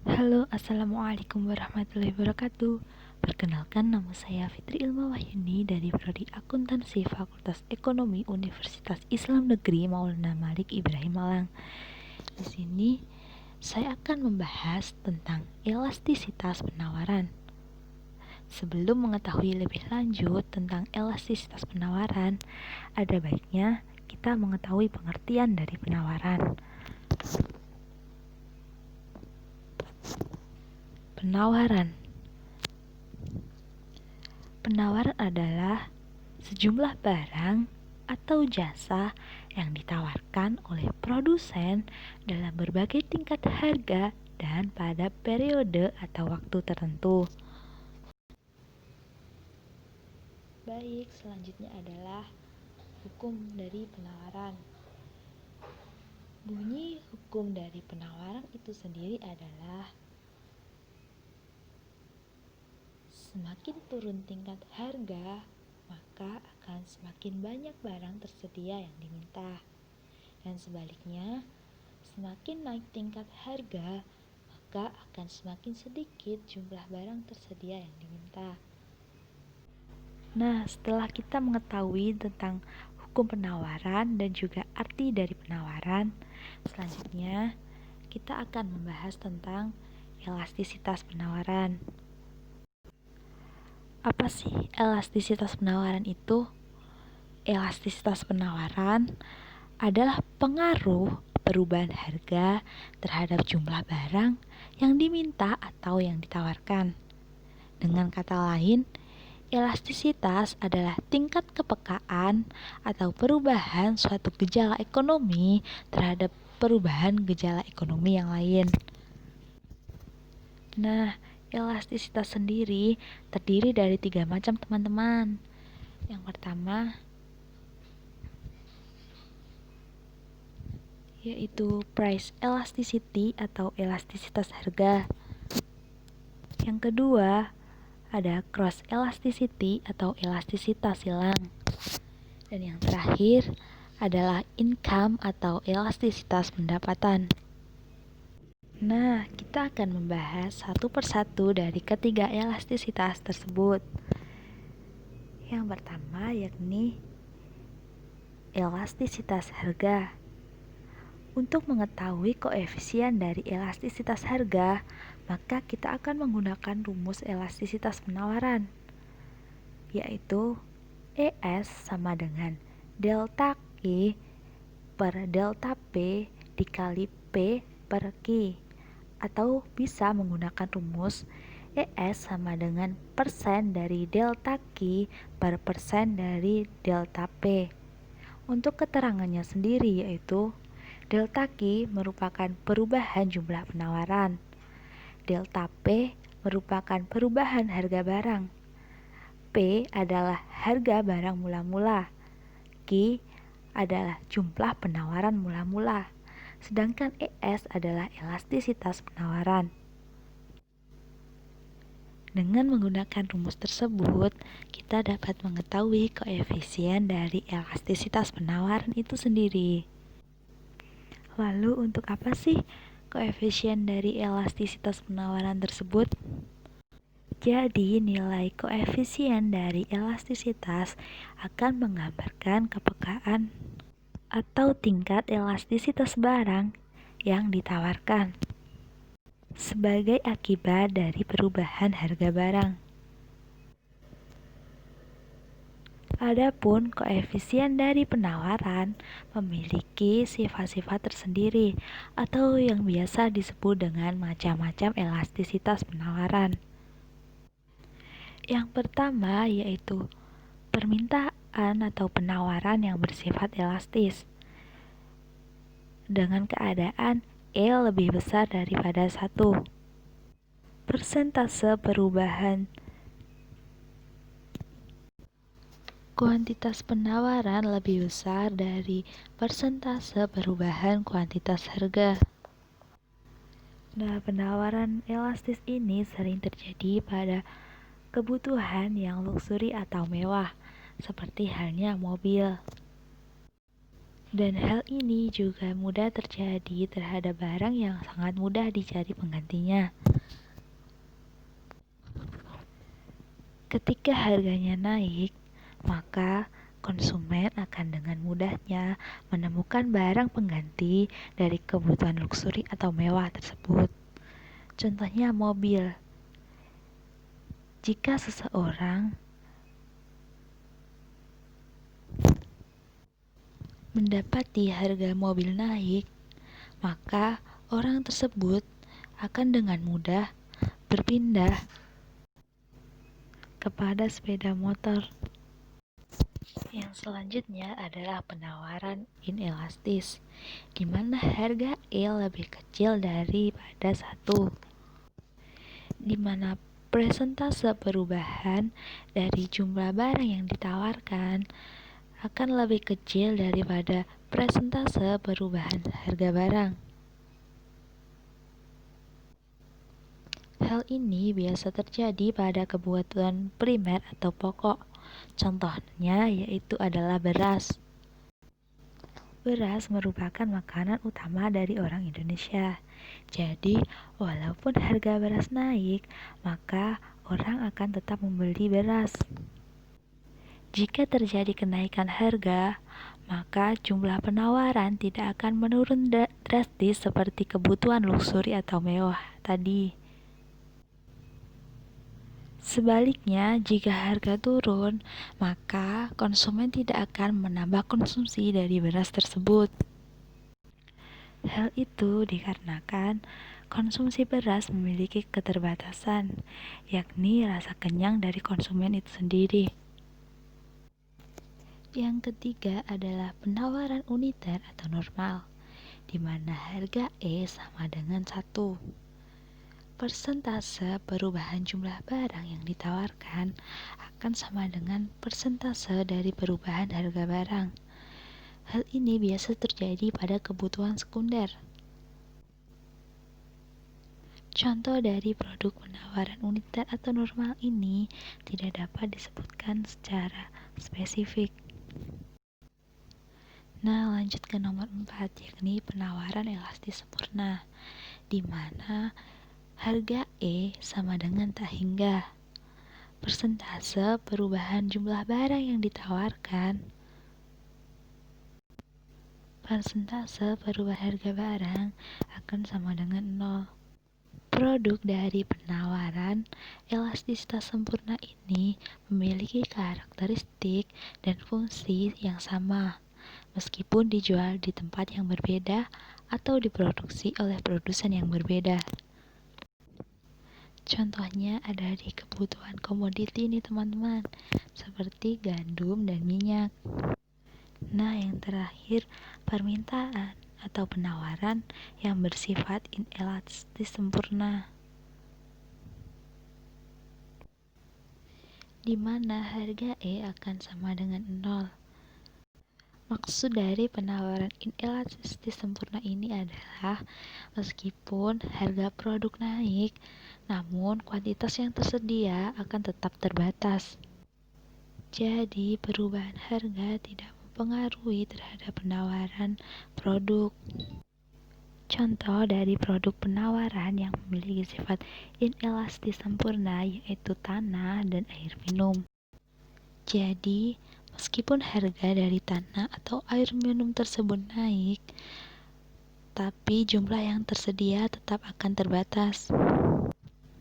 Halo, Assalamualaikum warahmatullahi wabarakatuh. Perkenalkan, nama saya Fitri Ilma Wahyuni dari Prodi Akuntansi Fakultas Ekonomi Universitas Islam Negeri Maulana Malik Ibrahim Malang. Di sini saya akan membahas tentang elastisitas penawaran. Sebelum mengetahui lebih lanjut tentang elastisitas penawaran, ada baiknya kita mengetahui pengertian dari penawaran. Penawaran adalah sejumlah barang atau jasa yang ditawarkan oleh produsen dalam berbagai tingkat harga dan pada periode atau waktu tertentu. Baik, selanjutnya adalah hukum dari penawaran. Bunyi hukum dari penawaran itu sendiri adalah semakin turun tingkat harga, maka akan semakin banyak barang tersedia yang diminta. Dan sebaliknya, semakin naik tingkat harga, maka akan semakin sedikit jumlah barang tersedia yang diminta. Nah, setelah kita mengetahui tentang hukum penawaran dan juga arti dari penawaran, selanjutnya kita akan membahas tentang elastisitas penawaran. Apa sih elastisitas penawaran itu? Elastisitas penawaran adalah pengaruh perubahan harga terhadap jumlah barang yang diminta atau yang ditawarkan. Dengan kata lain, elastisitas adalah tingkat kepekaan atau perubahan suatu gejala ekonomi terhadap perubahan gejala ekonomi yang lain. Nah, elastisitas sendiri terdiri dari 3 macam, teman-teman. Yang pertama yaitu price elasticity atau elastisitas harga. Yang kedua ada cross elasticity atau elastisitas silang. Dan yang terakhir adalah income atau elastisitas pendapatan. Nah, kita akan membahas satu persatu dari ketiga elastisitas tersebut. Yang pertama yakni elastisitas harga. Untuk mengetahui koefisien dari elastisitas harga, maka kita akan menggunakan rumus elastisitas penawaran, yaitu ES sama dengan delta Q per delta P dikali P per Q, atau bisa menggunakan rumus ES sama dengan persen dari delta Q per persen dari delta P. Untuk keterangannya sendiri yaitu delta Q merupakan perubahan jumlah penawaran, delta P merupakan perubahan harga barang, P adalah harga barang mula-mula, Q adalah jumlah penawaran mula-mula, sedangkan ES adalah elastisitas penawaran. Dengan menggunakan rumus tersebut, kita dapat mengetahui koefisien dari elastisitas penawaran itu sendiri. Lalu untuk apa sih koefisien dari elastisitas penawaran tersebut? Jadi, nilai koefisien dari elastisitas akan menggambarkan kepekaan atau tingkat elastisitas barang yang ditawarkan sebagai akibat dari perubahan harga barang. Adapun koefisien dari penawaran memiliki sifat-sifat tersendiri atau yang biasa disebut dengan macam-macam elastisitas penawaran. Yang pertama yaitu permintaan atau penawaran yang bersifat elastis dengan keadaan E lebih besar daripada 1. Persentase perubahan kuantitas penawaran lebih besar dari persentase perubahan kuantitas harga. Nah, penawaran elastis ini sering terjadi pada kebutuhan yang luksuri atau mewah, seperti halnya mobil. Dan hal ini juga mudah terjadi terhadap barang yang sangat mudah dicari penggantinya. Ketika harganya naik, maka konsumen akan dengan mudahnya menemukan barang pengganti dari kebutuhan luksuri atau mewah tersebut. Contohnya mobil. Jika seseorang mendapati harga mobil naik, maka orang tersebut akan dengan mudah berpindah kepada sepeda motor. Yang selanjutnya adalah penawaran inelastis, di mana harga E lebih kecil daripada 1, di mana persentase perubahan dari jumlah barang yang ditawarkan akan lebih kecil daripada persentase perubahan harga barang. Hal ini biasa terjadi pada kebutuhan primer atau pokok. Contohnya yaitu adalah beras. Beras merupakan makanan utama dari orang Indonesia. Jadi, walaupun harga beras naik, maka orang akan tetap membeli beras. Jika terjadi kenaikan harga, maka jumlah penawaran tidak akan menurun drastis seperti kebutuhan luksuri atau mewah tadi. Sebaliknya, jika harga turun, maka konsumen tidak akan menambah konsumsi dari beras tersebut. Hal itu dikarenakan konsumsi beras memiliki keterbatasan, yakni rasa kenyang dari konsumen itu sendiri. Yang ketiga adalah penawaran uniter atau normal, di mana harga E sama dengan 1. Persentase perubahan jumlah barang yang ditawarkan akan sama dengan persentase dari perubahan harga barang. Hal ini biasa terjadi pada kebutuhan sekunder. Contoh dari produk penawaran uniter atau normal ini tidak dapat disebutkan secara spesifik. Nah, lanjut ke nomor 4, yakni penawaran elastis sempurna, di mana harga E sama dengan tak hingga. Persentase perubahan jumlah barang yang ditawarkan, persentase perubahan harga barang akan sama dengan 0. Produk dari penawaran elastisitas sempurna ini memiliki karakteristik dan fungsi yang sama, meskipun dijual di tempat yang berbeda atau diproduksi oleh produsen yang berbeda. Contohnya ada di kebutuhan komoditi nih teman-teman, seperti gandum dan minyak. Nah, yang terakhir, permintaan atau penawaran yang bersifat inelastis sempurna, di mana harga E akan sama dengan 0. Maksud dari penawaran inelastis sempurna ini adalah meskipun harga produk naik, namun kuantitas yang tersedia akan tetap terbatas. Jadi, perubahan harga tidak mempengaruhi terhadap penawaran produk. Contoh dari produk penawaran yang memiliki sifat inelastis sempurna yaitu tanah dan air minum. Jadi, meskipun harga dari tanah atau air minum tersebut naik, tapi jumlah yang tersedia tetap akan terbatas.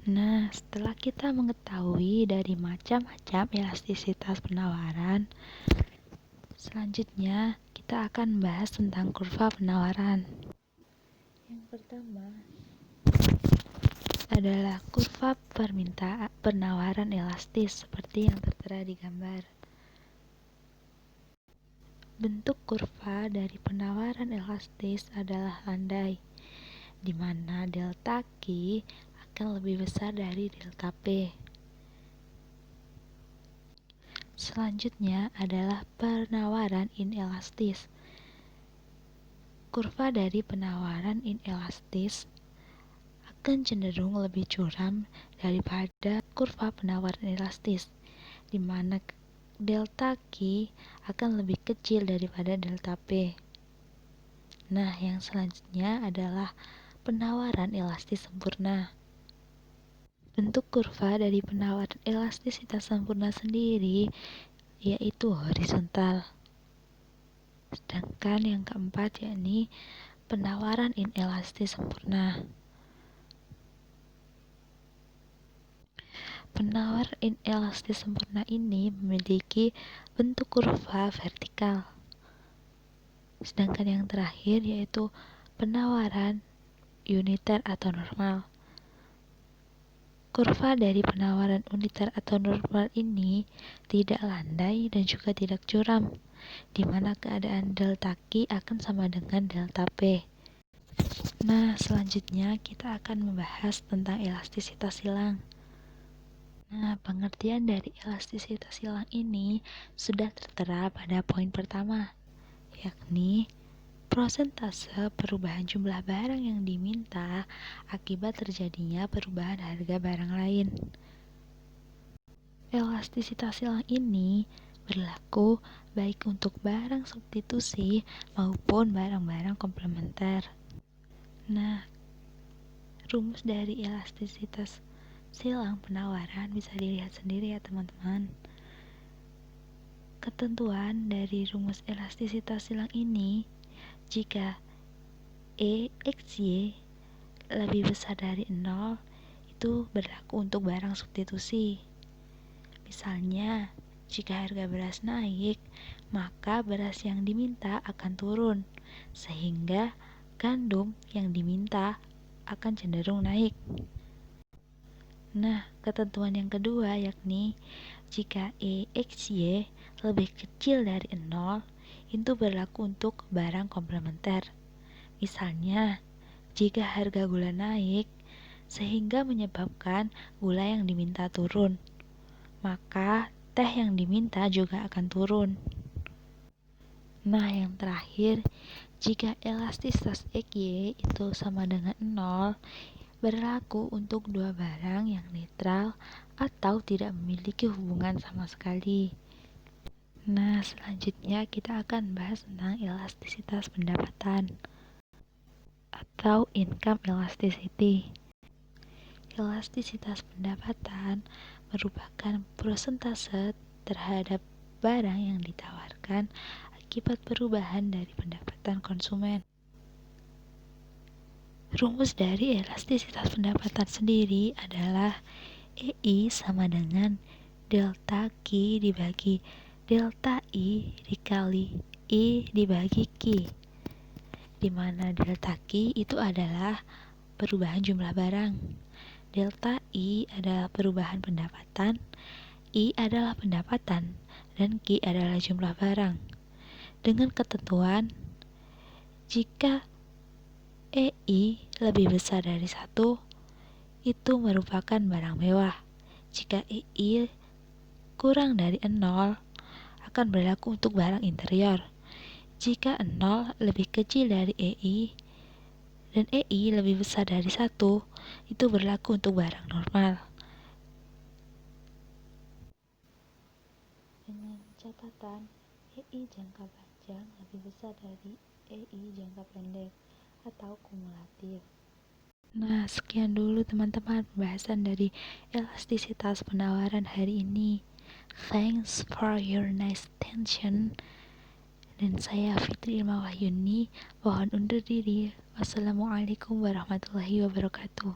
Nah, setelah kita mengetahui dari macam-macam elastisitas penawaran, selanjutnya kita akan bahas tentang kurva penawaran. Yang pertama adalah kurva permintaan penawaran elastis seperti yang tertera di gambar. Bentuk kurva dari penawaran elastis adalah landai, di mana delta Q akan lebih besar dari delta P. Selanjutnya adalah penawaran inelastis. Kurva dari penawaran inelastis akan cenderung lebih curam daripada kurva penawaran elastis, di mana delta Q akan lebih kecil daripada delta P. Nah, yang selanjutnya adalah penawaran elastis sempurna. Bentuk kurva dari penawaran elastisitas sempurna sendiri yaitu horizontal. Sedangkan yang keempat yakni penawaran inelastis sempurna. Penawar inelastis sempurna ini memiliki bentuk kurva vertikal. Sedangkan yang terakhir yaitu penawaran uniter atau normal. Kurva dari penawaran uniter atau normal ini tidak landai dan juga tidak curam, di mana keadaan delta Q akan sama dengan delta P. Nah, selanjutnya kita akan membahas tentang elastisitas silang. Nah, pengertian dari elastisitas silang ini sudah tertera pada poin pertama, yakni prosentase perubahan jumlah barang yang diminta akibat terjadinya perubahan harga barang lain. Elastisitas silang ini berlaku baik untuk barang substitusi maupun barang-barang komplementer. Nah, rumus dari elastisitas silang penawaran bisa dilihat sendiri ya teman-teman. Ketentuan dari rumus elastisitas silang ini, jika EXY lebih besar dari 0, itu berlaku untuk barang substitusi. Misalnya, jika harga beras naik, maka beras yang diminta akan turun, sehingga gandum yang diminta akan cenderung naik. Nah, ketentuan yang kedua yakni jika EXY lebih kecil dari 0, itu berlaku untuk barang komplementer. Misalnya, jika harga gula naik sehingga menyebabkan gula yang diminta turun, maka teh yang diminta juga akan turun. Nah, yang terakhir, jika elastisitas XY itu sama dengan 0, berlaku untuk dua barang yang netral atau tidak memiliki hubungan sama sekali. Nah, selanjutnya kita akan bahas tentang elastisitas pendapatan atau income elasticity. Elastisitas pendapatan merupakan persentase terhadap barang yang ditawarkan akibat perubahan dari pendapatan konsumen. Rumus dari elastisitas pendapatan sendiri adalah EI sama dengan delta Q dibagi delta I dikali I dibagi Q, di mana delta Q itu adalah perubahan jumlah barang, delta I adalah perubahan pendapatan, I adalah pendapatan, dan Q adalah jumlah barang. Dengan ketentuan, jika EI lebih besar dari 1, itu merupakan barang mewah. Jika EI kurang dari 0, akan berlaku untuk barang interior. Jika 0 lebih kecil dari EI dan EI lebih besar dari 1, itu berlaku untuk barang normal. Dengan catatan, EI jangka panjang lebih besar dari EI jangka pendek atau kumulatif. Nah, sekian dulu teman-teman pembahasan dari elastisitas penawaran hari ini. Thanks for your nice attention. Dan saya Fitri Ilma Wahyuni, mohon undur diri. Wassalamualaikum warahmatullahi wabarakatuh.